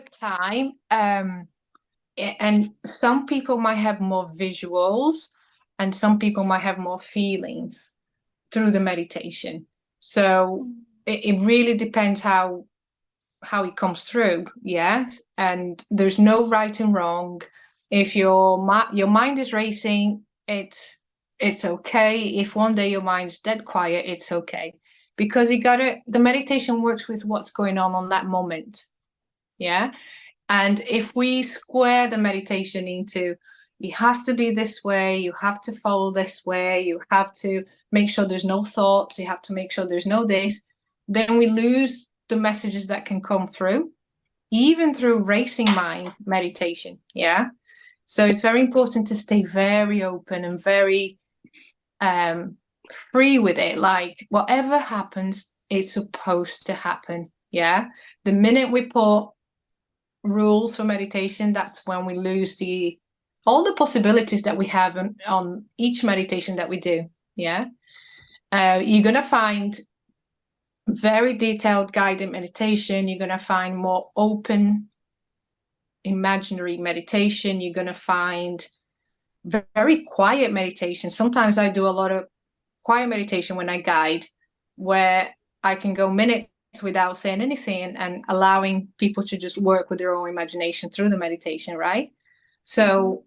Time, and some people might have more visuals, and some people might have more feelings through the meditation. So it really depends how it comes through. Yes, and there's no right and wrong. If your mind is racing, it's okay. If one day your mind's dead quiet, it's okay, because the meditation works with what's going on that moment. Yeah. And if we square the meditation into, it has to be this way, you have to follow this way, you have to make sure there's no thoughts, you have to make sure there's no this, then we lose the messages that can come through, even through racing mind meditation. Yeah. So it's very important to stay very open and very free with it. Like, whatever happens, it's supposed to happen. Yeah. The minute we put rules for meditation, that's when we lose all the possibilities that we have on each meditation that we do. Yeah. You're going to find very detailed guided meditation. You're going to find more open imaginary meditation. You're going to find very quiet meditation. Sometimes I do a lot of quiet meditation when I guide, where I can go minutes without saying anything and allowing people to just work with their own imagination through the meditation, right? So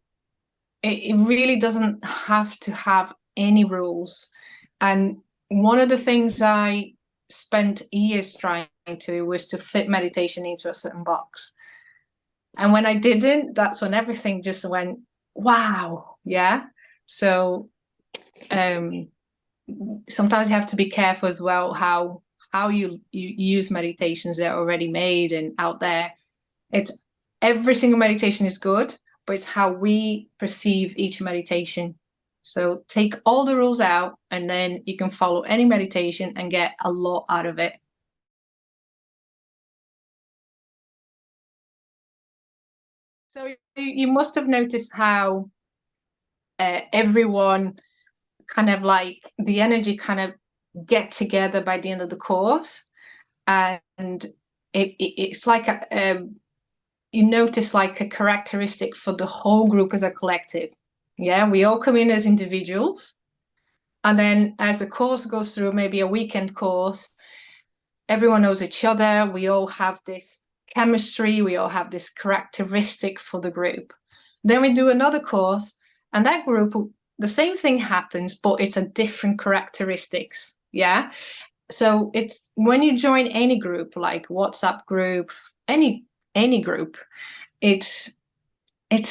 it really doesn't have to have any rules. And one of the things I spent years trying to was to fit meditation into a certain box. And when I didn't, that's when everything just went, wow. Yeah. So sometimes you have to be careful as well how you use meditations that are already made and out there. It's every single meditation is good, but it's how we perceive each meditation. So take all the rules out, and then you can follow any meditation and get a lot out of it. So you must have noticed how everyone kind of like the energy kind of get together by the end of the course, and it's like you notice like a characteristic for the whole group as a collective. Yeah, we all come in as individuals, and then as the course goes through, maybe a weekend course, everyone knows each other. We all have this chemistry, we all have this characteristic for the group. Then we do another course, and that group, the same thing happens, but it's a different characteristics. Yeah. So it's when you join any group, like WhatsApp group, any group, it's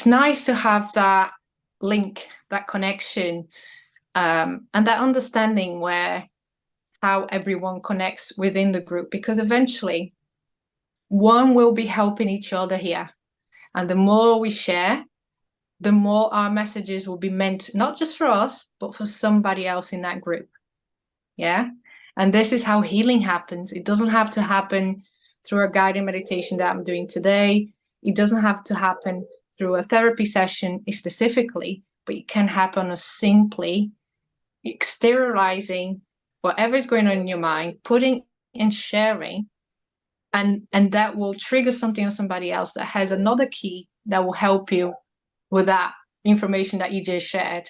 nice to have that link, that connection, and that understanding where how everyone connects within the group, because eventually one will be helping each other here. And the more we share, the more our messages will be meant not just for us, but for somebody else in that group. Yeah. And this is how healing happens. It doesn't have to happen through a guided meditation that I'm doing today. It doesn't have to happen through a therapy session specifically, but it can happen as simply exteriorizing whatever is going on in your mind, putting and sharing, and that will trigger something on somebody else that has another key that will help you with that information that you just shared.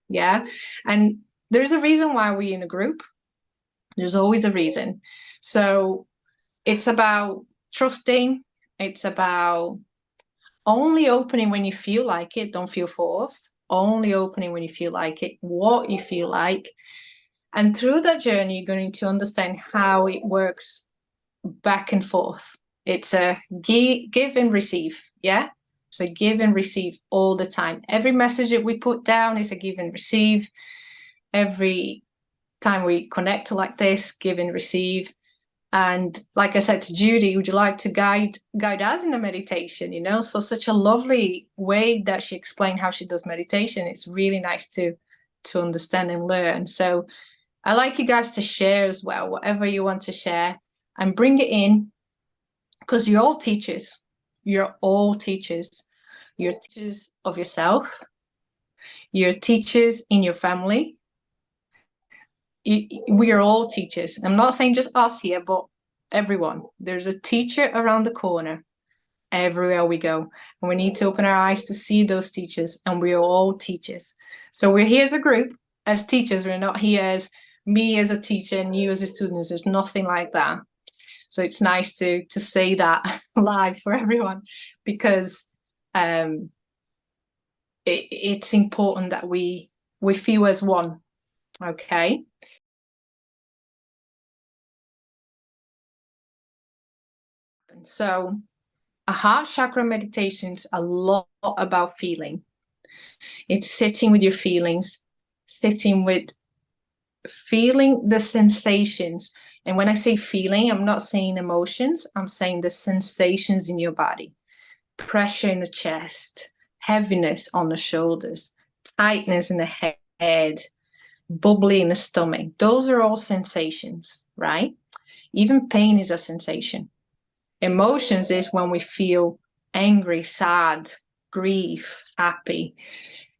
Yeah. And there's a reason why we're in a group. There's always a reason. So it's about trusting. It's about only opening when you feel like it. Don't feel forced. Only opening when you feel like it, what you feel like. And through that journey, you're going to understand how it works back and forth. It's a give and receive. Yeah. It's a give and receive all the time. Every message that we put down is a give and receive. Every time we connect like this, give and receive. And like I said to Judy, would you like to guide us in the meditation? You know, so such a lovely way that she explained how she does meditation. It's really nice to understand and learn. So I like you guys to share as well, whatever you want to share, and bring it in, because you're all teachers. You're all teachers. You're teachers of yourself. You're teachers in your family. We are all teachers. I'm not saying just us here, but everyone. There's a teacher around the corner. everywhere we go. And we need to open our eyes to see those teachers, and we are all teachers. So we're here as a group, as teachers. We're not here as me as a teacher and you as a student. There's nothing like that. So it's nice to say that live for everyone, because it's important that we feel as one. Okay. So a heart chakra meditation is a lot about feeling. It's sitting with your feelings, sitting with feeling the sensations. And when I say feeling, I'm not saying emotions, I'm saying the sensations in your body. Pressure in the chest, heaviness on the shoulders, tightness in the head, bubbly in the stomach. Those are all sensations, right? Even pain is a sensation. Emotions is when we feel angry, sad, grief, happy.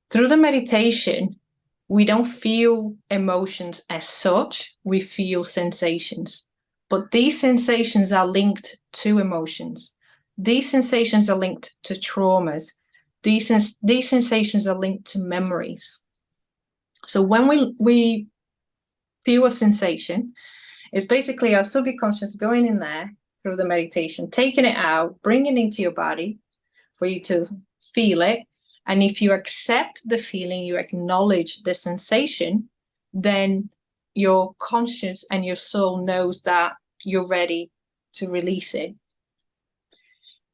Through the meditation, we don't feel emotions as such, we feel sensations. But these sensations are linked to emotions. These sensations are linked to traumas. These sensations are linked to memories. So when we feel a sensation, it's basically our subconscious going in there through the meditation, taking it out, bringing it into your body for you to feel it. And if you accept the feeling, you acknowledge the sensation, then your conscience and your soul knows that you're ready to release it.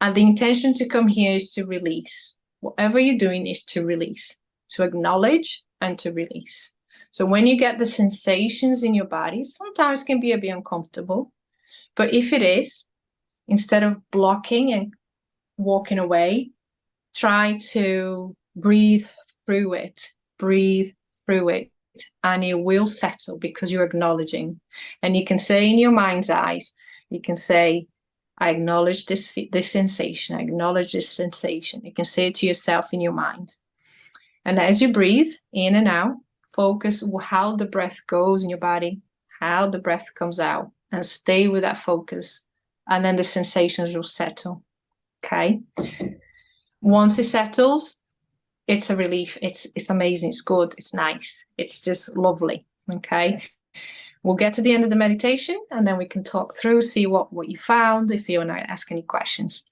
And the intention to come here is to release. Whatever you're doing is to release, to acknowledge and to release. So when you get the sensations in your body, sometimes it can be a bit uncomfortable. But if it is, instead of blocking and walking away, try to breathe through it, and it will settle because you're acknowledging. And you can say in your mind's eyes, you can say, I acknowledge this sensation, I acknowledge this sensation. You can say it to yourself in your mind. And as you breathe in and out, focus how the breath goes in your body, how the breath comes out, and stay with that focus. And then the sensations will settle. Okay. Once it settles, it's a relief. It's amazing. It's good. It's nice. It's just lovely. Okay. We'll get to the end of the meditation and then we can talk through, see what you found, if you want to ask any questions.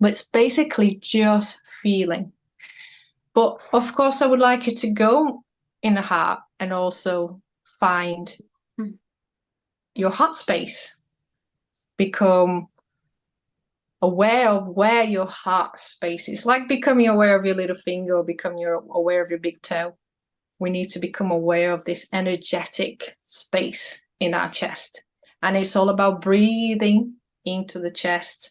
But it's basically just feeling. But of course, I would like you to go in the heart and also find your heart space. Become aware of where your heart space is. It's like becoming aware of your little finger or becoming aware of your big toe. We need to become aware of this energetic space in our chest. And it's all about breathing into the chest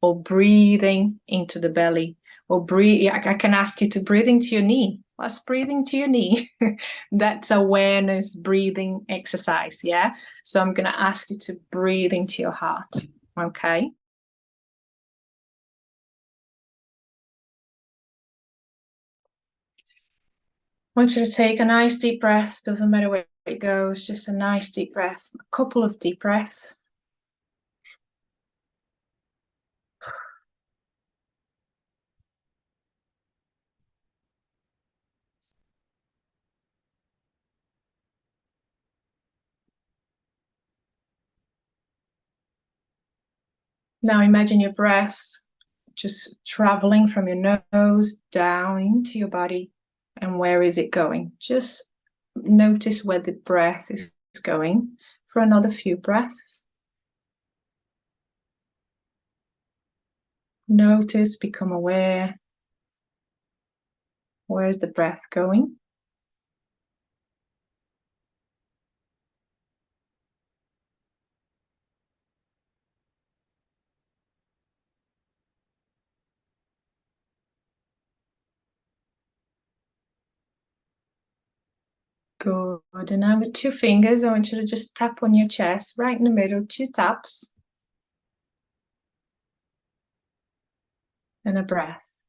or breathing into the belly or breathe. I can ask you to breathe into your knee. Let's breathe into your knee. That's awareness breathing exercise. Yeah. So I'm going to ask you to breathe into your heart. Okay. I want you to take a nice deep breath. Doesn't matter where it goes, just a nice deep breath. A couple of deep breaths. Now imagine your breath just traveling from your nose down into your body. And where is it going? Just notice where the breath is going for another few breaths. Notice, become aware. Where is the breath going? Good. And now with 2 fingers, I want you to just tap on your chest, right in the middle, 2 taps. And a breath.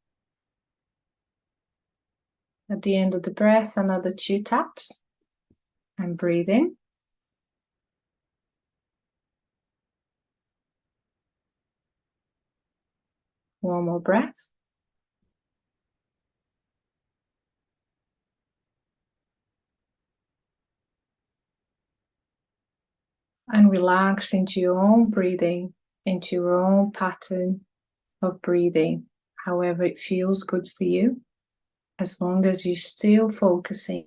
At the end of the breath, another 2 taps. And breathe in. One more breath. And relax into your own breathing, into your own pattern of breathing, however it feels good for you, as long as you're still focusing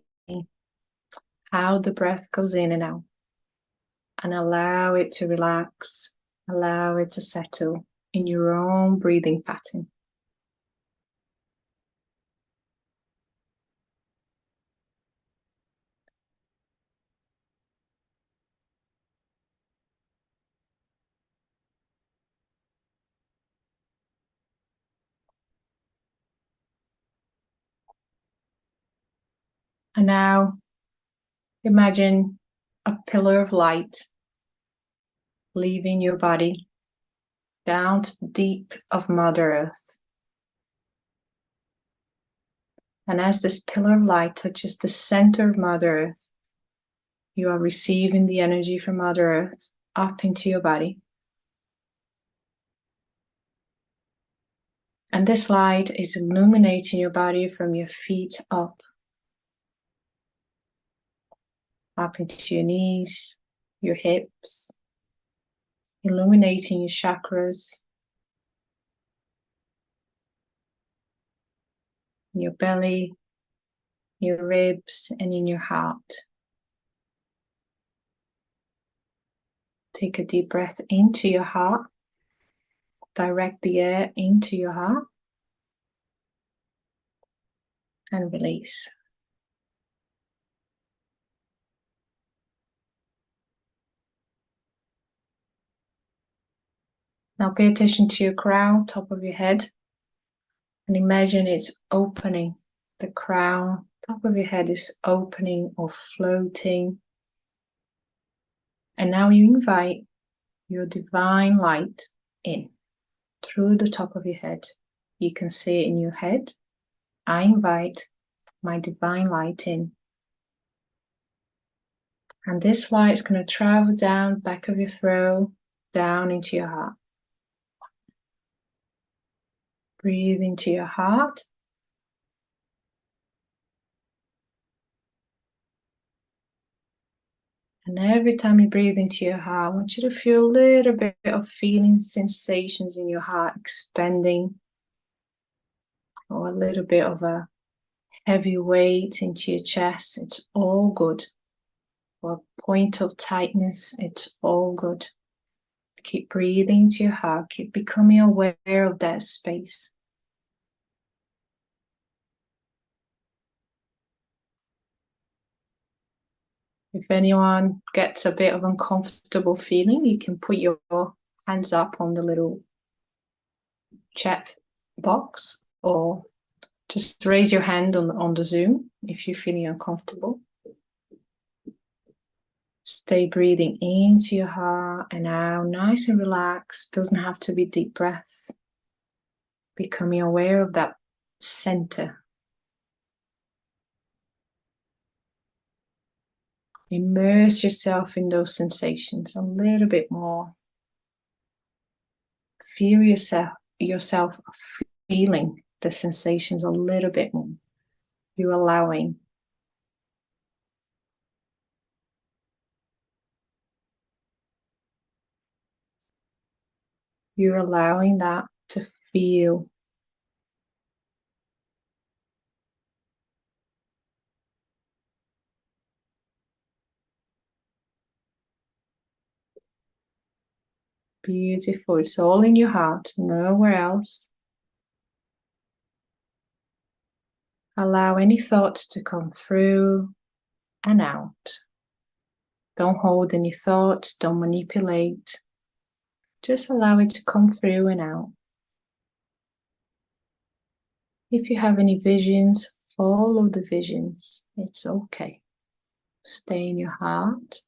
how the breath goes in and out. And allow it to relax, allow it to settle in your own breathing pattern. And now imagine a pillar of light leaving your body down to the deep of Mother Earth. And as this pillar of light touches the center of Mother Earth, you are receiving the energy from Mother Earth up into your body. And this light is illuminating your body from your feet up into your knees, your hips, illuminating your chakras, in your belly, your ribs, and in your heart. Take a deep breath into your heart. Direct the air into your heart. And release. Now pay attention to your crown, top of your head, and imagine it's opening. The crown, top of your head is opening or floating. And now you invite your divine light in through the top of your head. You can say it in your head. I invite my divine light in. And this light is going to travel down the back of your throat, down into your heart. Breathe into your heart. And every time you breathe into your heart, I want you to feel a little bit of feeling sensations in your heart expanding, or a little bit of a heavy weight into your chest. It's all good. Or a point of tightness, it's all good. Keep breathing into your heart. Keep becoming aware of that space. If anyone gets a bit of uncomfortable feeling, you can put your hands up on the little chat box, or just raise your hand on the Zoom if you're feeling uncomfortable. Stay breathing into your heart and out, nice and relaxed. Doesn't have to be deep breaths. Becoming aware of that center. Immerse yourself in those sensations a little bit more. Feel yourself feeling the sensations a little bit more. You're allowing. You're allowing that to feel. Beautiful. It's all in your heart, nowhere else. Allow any thoughts to come through and out. Don't hold any thoughts, don't manipulate. Just allow it to come through and out. If you have any visions, follow the visions. It's okay. Stay in your heart.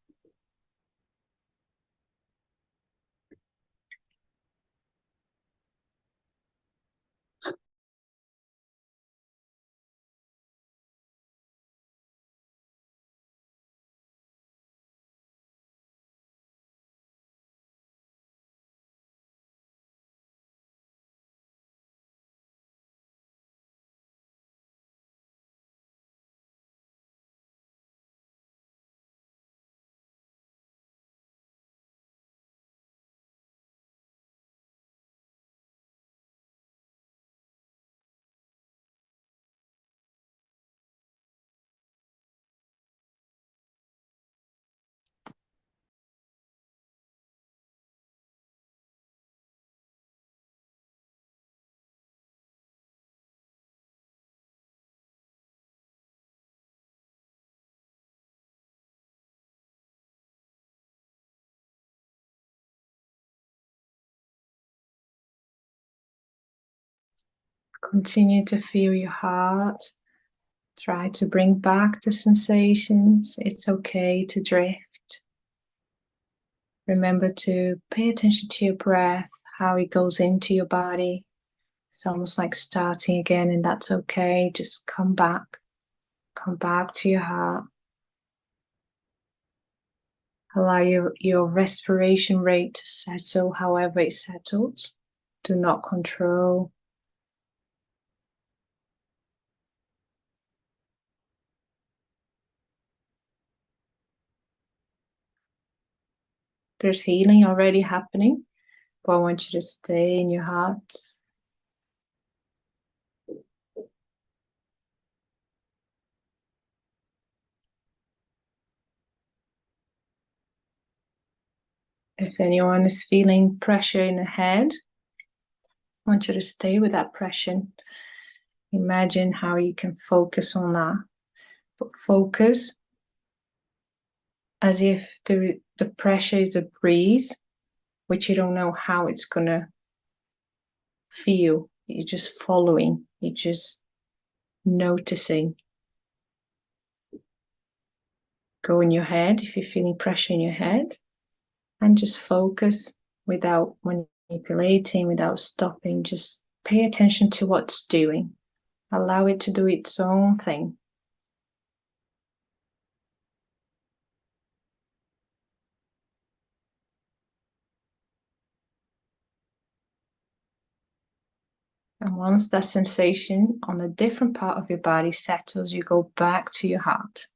Continue to feel your heart. Try to bring back the sensations. It's okay to drift. Remember to pay attention to your breath, how it goes into your body. It's almost like starting again, and that's okay. Just come back to your heart. Allow your respiration rate to settle however it settles. Do not control. There's healing already happening, but I want you to stay in your heart. If anyone is feeling pressure in the head, I want you to stay with that pressure. Imagine how you can focus on that. But focus as if the pressure is a breeze, which you don't know how it's going to feel. You're just following. You're just noticing. Go in your head if you're feeling pressure in your head, and just focus without manipulating, without stopping. Just pay attention to what's doing. Allow it to do its own thing. And once that sensation on a different part of your body settles, you go back to your heart.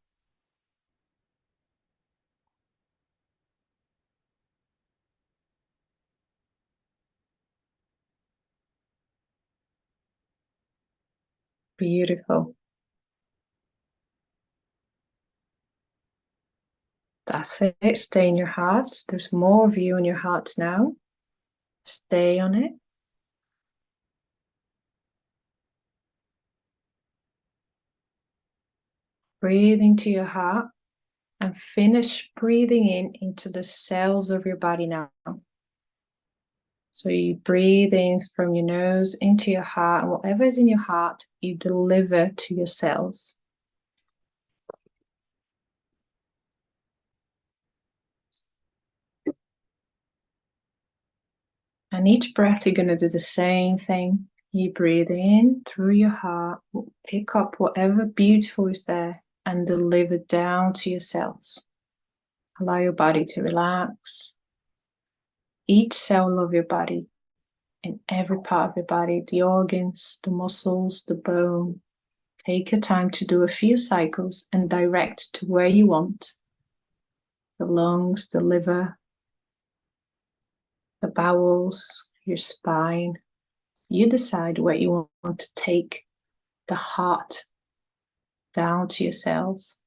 Beautiful. That's it. Stay in your heart. There's more of you in your heart now. Stay on it. Breathe into your heart and finish breathing in into the cells of your body now. So you breathe in from your nose into your heart, and whatever is in your heart, you deliver to your cells. And each breath, you're going to do the same thing. You breathe in through your heart, pick up whatever beautiful is there, and deliver down to your cells. Allow your body to relax. Each cell of your body, in every part of your body, the organs, the muscles, the bone. Take your time to do a few cycles and direct to where you want. The lungs, the liver, the bowels, your spine. You decide where you want to take the heart down to your cells.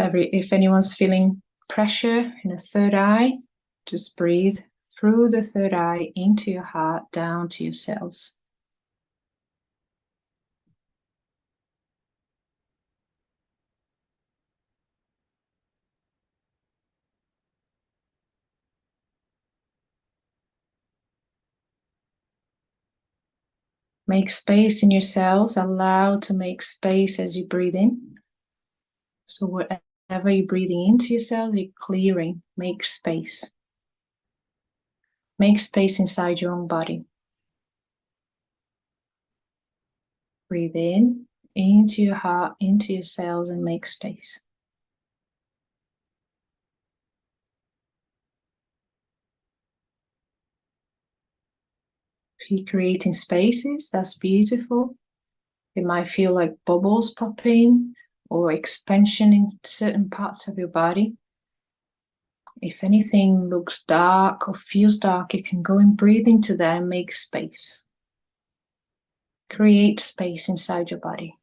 If anyone's feeling pressure in the third eye, just breathe through the third eye into your heart, down to your cells. Make space in your cells. Allow to make space as you breathe in. So wherever you're breathing into your cells, you're clearing. Make space. Make space inside your own body. Breathe in, into your heart, into your cells, and make space. If you're creating spaces, that's beautiful. It might feel like bubbles popping or expansion in certain parts of your body. If anything looks dark or feels dark, you can go and breathe into there and make space. Create space inside your body.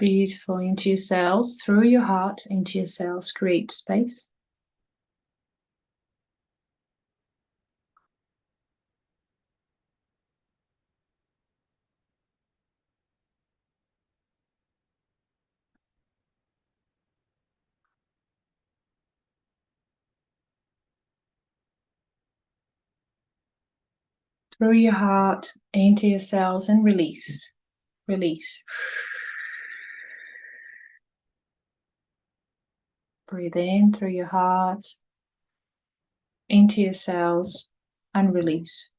Beautiful. Into your cells, through your heart, into your cells. Create space. Through your heart, into your cells, and release. Release. Breathe in through your heart, into your cells, and release.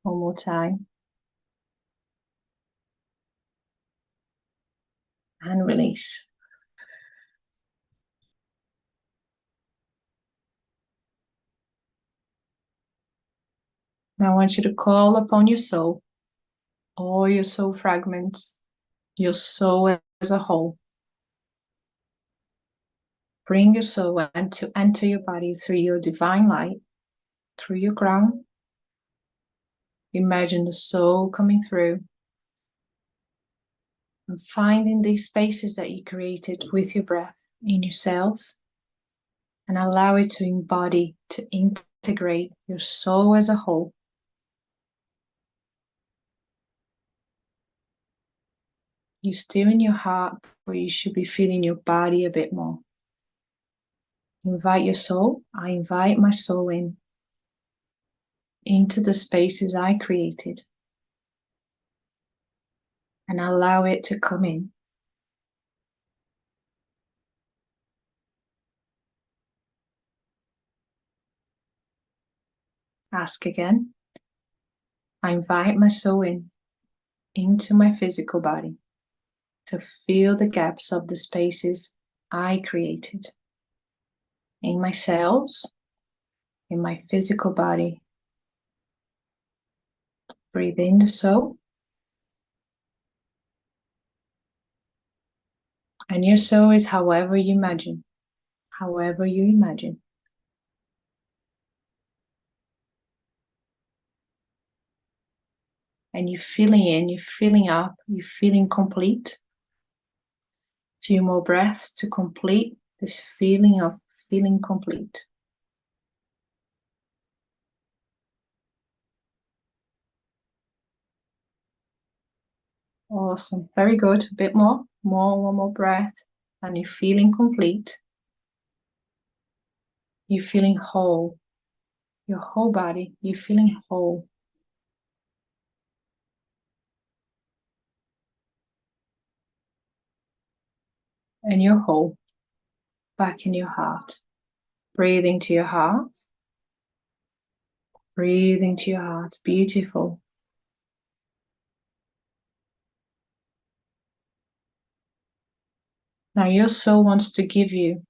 One more time. And release. Now I want you to call upon your soul, all your soul fragments, your soul as a whole. Bring your soul and to enter your body through your divine light, through your crown. Imagine the soul coming through and finding these spaces that you created with your breath in your cells, and allow it to embody, to integrate your soul as a whole. You're still in your heart, but you should be feeling your body a bit more. Invite your soul. I invite my soul into the spaces I created, and allow it to come in. Ask again. I invite my soul into my physical body to fill the gaps of the spaces I created in my cells, in my physical body. Breathe in the soul. And your soul is however you imagine. However you imagine. And you're feeling in, you're feeling up, you're feeling complete. A few more breaths to complete this feeling of feeling complete. Awesome. Very good. A bit more. One more breath. And you're feeling complete. You're feeling whole. Your whole body, you're feeling whole. And you're whole. Back in your heart. Breathe into your heart. Breathe into your heart. Beautiful. Now your soul wants to give you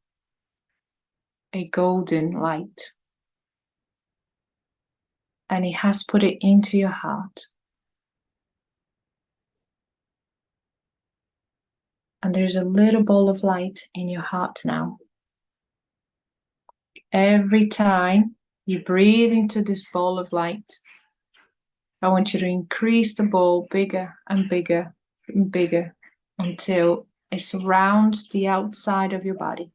a golden light. And it has put it into your heart. And there's a little ball of light in your heart now. Every time you breathe into this ball of light, I want you to increase the ball bigger and bigger and bigger until it surrounds the outside of your body.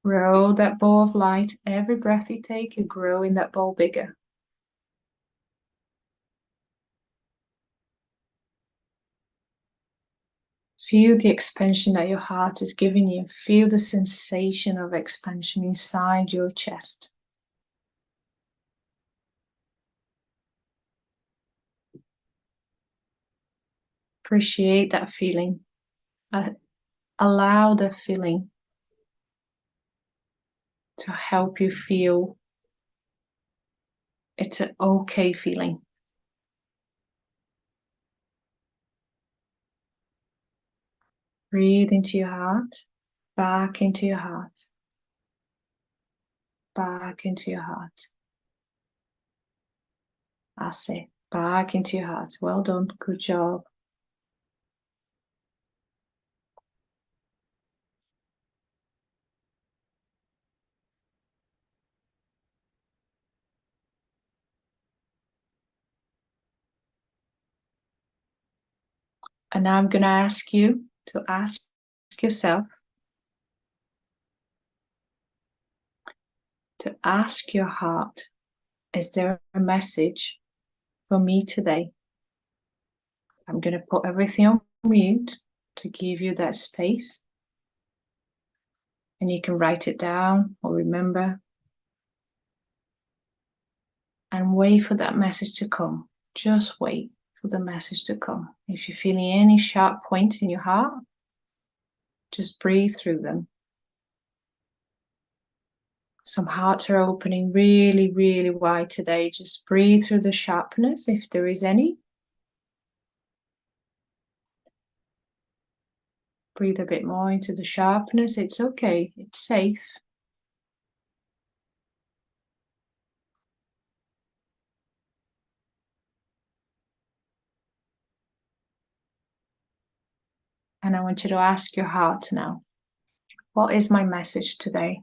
Grow that ball of light. Every breath you take, you're growing that ball bigger. Feel the expansion that your heart is giving you. Feel the sensation of expansion inside your chest. Appreciate that feeling. allow the feeling to help you feel it's an okay feeling. Breathe into your heart, back into your heart, back into your heart. That's it. Back into your heart. Well done. Good job. And now I'm going to ask you to ask yourself, to ask your heart, is there a message for me today? I'm going to put everything on mute to give you that space. And you can write it down or remember. And wait for that message to come. Just wait for the message to come. If you're feeling any sharp points in your heart, just breathe through them. Some hearts are opening really, really wide today. Just breathe through the sharpness if there is any. Breathe a bit more into the sharpness. It's okay. It's safe. And I want you to ask your heart now, what is my message today?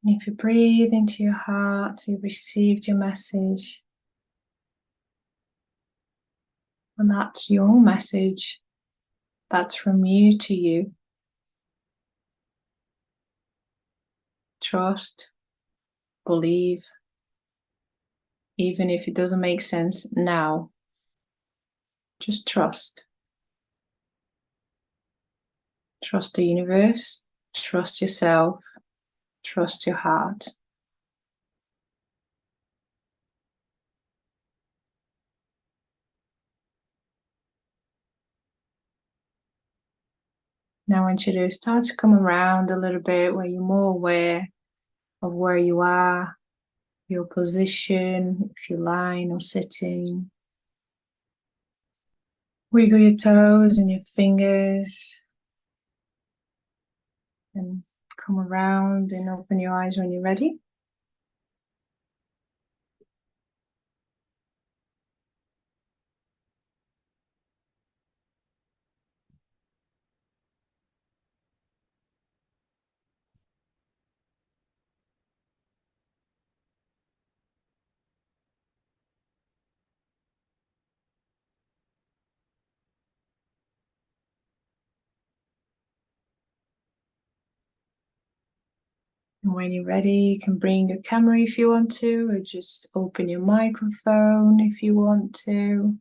And if you breathe into your heart, you received your message. And that's your message. That's from you to you. Trust, believe, even if it doesn't make sense now. Just trust. Trust the universe, trust yourself, trust your heart. Now I want you to start to come around a little bit where you're more aware of where you are, your position, if you're lying or sitting. Wiggle your toes and your fingers and come around and open your eyes when you're ready. And when you're ready, you can bring your camera if you want to, or just open your microphone if you want to.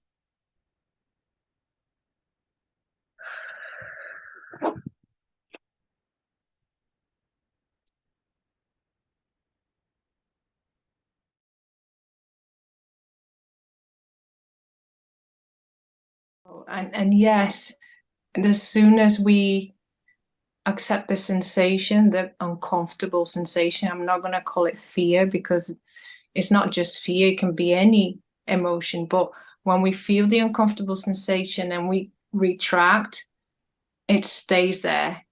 And yes, and as soon as we accept the sensation, the uncomfortable sensation, I'm not going to call it fear because It's not just fear, it can be any emotion. But when we feel the uncomfortable sensation and we retract, it stays there.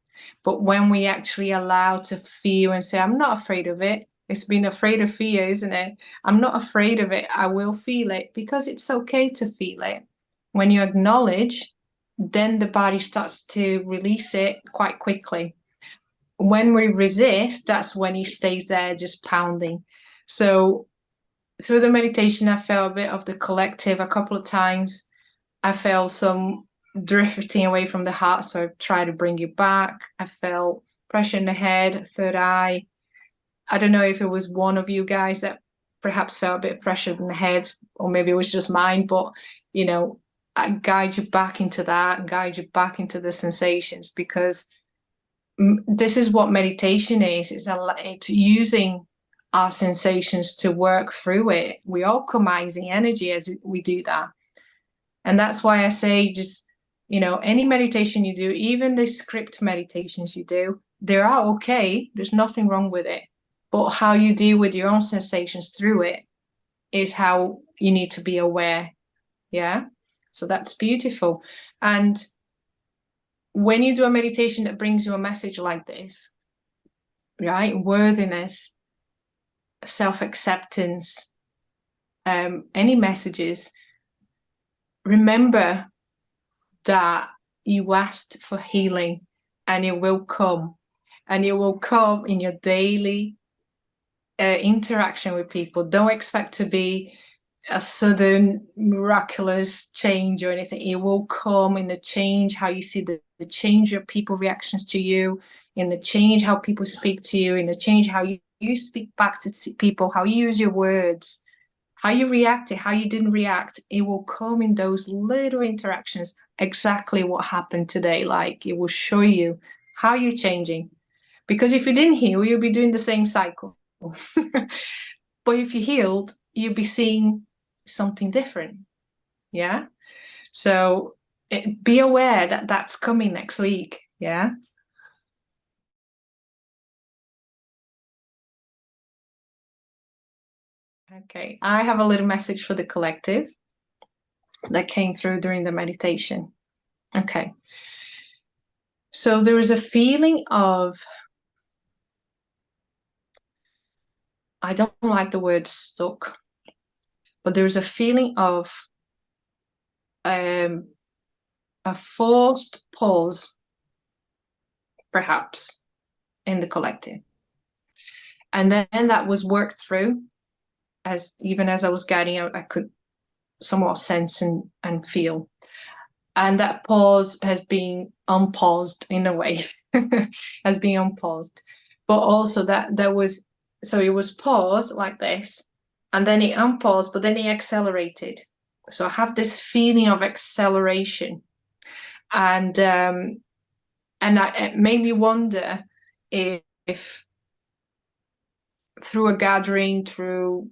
But when we actually allow to feel and say, I'm not afraid of it. It's been afraid of fear, isn't it? I'm not afraid of it. I will feel it, because it's okay to feel it. When you acknowledge, then the body starts to release it quite quickly. When we resist, that's when he stays there just pounding. So through the meditation, I felt a bit of the collective a couple of times. I felt some drifting away from the heart, so I tried to bring it back. I felt pressure in the head, third eye. I don't know if it was one of you guys that perhaps felt a bit pressured in the head, or maybe it was just mine, but I guide you back into that and guide you back into the sensations, because this is what meditation is. It's using our sensations to work through it. We all alchemizing energy as we do that. And that's why I say, just, any meditation you do, even the script meditations you do, they are okay. There's nothing wrong with it. But how you deal with your own sensations through it is how you need to be aware. Yeah. So that's beautiful. And when you do a meditation that brings you a message like this, right? Worthiness, self-acceptance, any messages, remember that you asked for healing, and it will come. And it will come in your daily interaction with people. Don't expect to be a sudden miraculous change or anything. It will come in the change how you see the change of people reactions to you, in the change how people speak to you, in the change how you speak back to people, how you use your words, how you reacted, how you didn't react. It will come in those little interactions, exactly what happened today. Like, it will show you how you're changing. Because if you didn't heal, you'll be doing the same cycle. But if you healed, you'll be seeing something different. Yeah. So be aware that that's coming next week. Yeah. Okay. I have a little message for the collective that came through during the meditation. Okay. So there is a feeling of, I don't like the word stuck, but there's a feeling of a forced pause, perhaps, in the collective. And then that was worked through, even as I was guiding, I could somewhat sense and feel. And that pause has been unpaused in a way, has been unpaused. But also that was, so it was paused like this, and then it unpaused, but then it accelerated. So I have this feeling of acceleration. And it made me wonder if through a gathering, through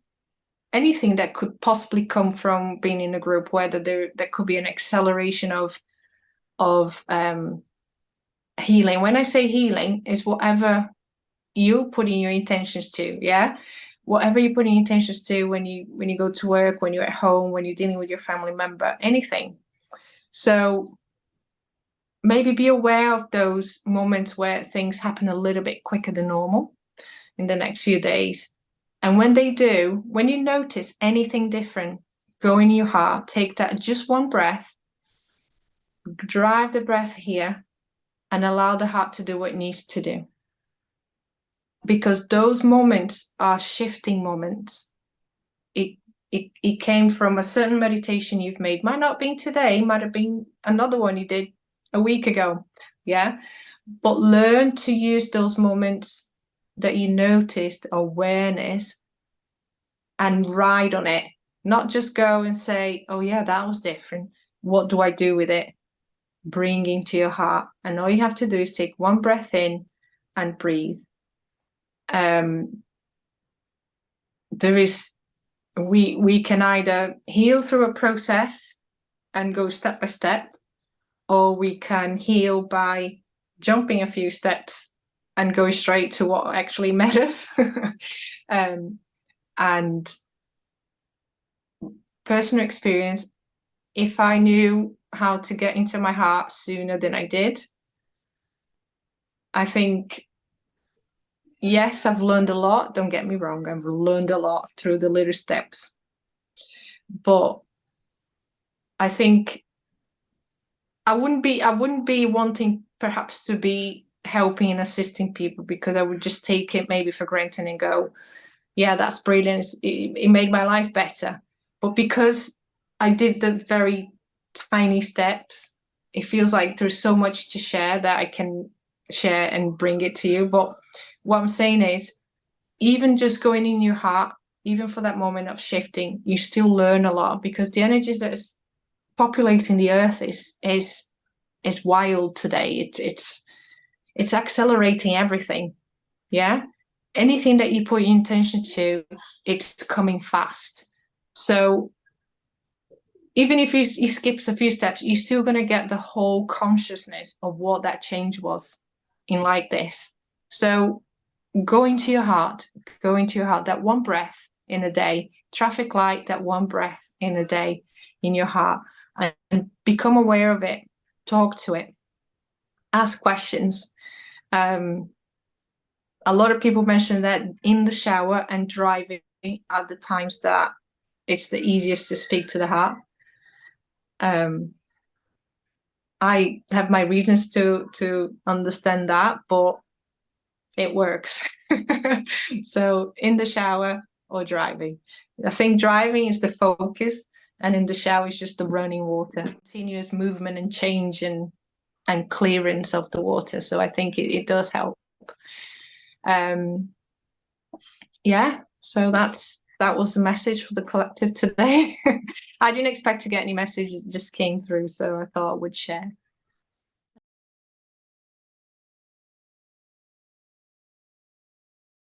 anything that could possibly come from being in a group, whether there could be an acceleration of healing. When I say healing, is whatever you put in your intentions to. Yeah, whatever you put in intentions to when you go to work, when you're at home, when you're dealing with your family member, anything. So maybe be aware of those moments where things happen a little bit quicker than normal in the next few days. And when they do, when you notice anything different, go in your heart, take that just one breath, drive the breath here, and allow the heart to do what it needs to do. Because those moments are shifting moments. It came from a certain meditation you've made. Might not have been today, might have been another one you did a week ago. Yeah. But learn to use those moments that you noticed, awareness, and ride on it. Not just go and say, oh yeah, that was different. What do I do with it? Bring into your heart. And all you have to do is take one breath in and breathe. We can either heal through a process and go step by step, or we can heal by jumping a few steps and go straight to what actually matters. And personal experience, if I knew how to get into my heart sooner than I did, I think, yes, I've learned a lot. Don't get me wrong. I've learned a lot through the little steps. But I think I wouldn't be wanting perhaps to be helping and assisting people, because I would just take it maybe for granted and go, yeah, that's brilliant. It made my life better. But because I did the very tiny steps, it feels like there's so much to share that I can share and bring it to you. But what I'm saying is, even just going in your heart, even for that moment of shifting, you still learn a lot, because the energies that is populating the earth is wild today. It's accelerating everything. Yeah. Anything that you put your intention to, it's coming fast. So even if you skip a few steps, you're still going to get the whole consciousness of what that change was in like this. So go into your heart, that one breath in a day, traffic light, that one breath in a day in your heart, and become aware of it, talk to it, ask questions. A lot of people mention that in the shower and driving are the times that it's the easiest to speak to the heart. I have my reasons to understand that, but it works. So in the shower or driving. I think driving is the focus, and in the shower is just the running water, continuous movement and change and clearance of the water. So I think it does help. Yeah, so that was the message for the collective today. I didn't expect to get any messages, it just came through, so I thought I would share.